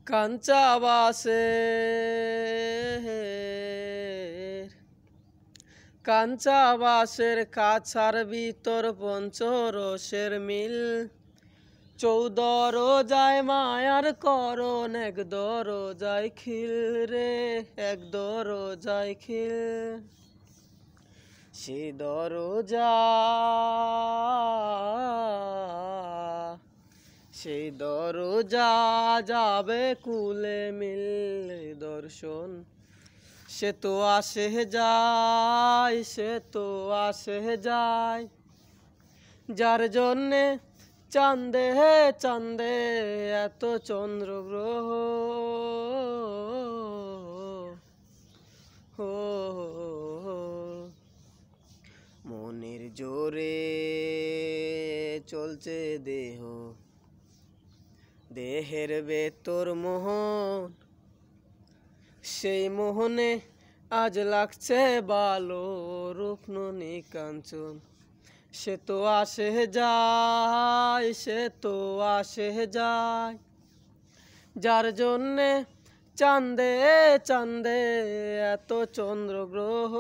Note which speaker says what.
Speaker 1: কাঞ্চা বাসে কাঞ্চা বাসের কাছার ভিতর পঞ্চরসের মিল 14 রোজায় মায়ার করণ 1 দরজায় খিল রে 1 দরজায় খিল সে দরজা সেই দরজা যাবে কুলে মিল দর্শন সে তো আসে যায় সে তো আসে যায় যার জন্যে চাঁদে চাঁদে এত চন্দ্রগ্রহ মনের জোরে চলছে দেহ দেহের ভেতর মোহন সেই মোহনে আজ লাগছে ভালো রূপ ননি কাঞ্চন সে তো আসে যায় সে তো আসে যায় যার জন্যে চাঁদে চাঁদে এত চন্দ্রগ্রহ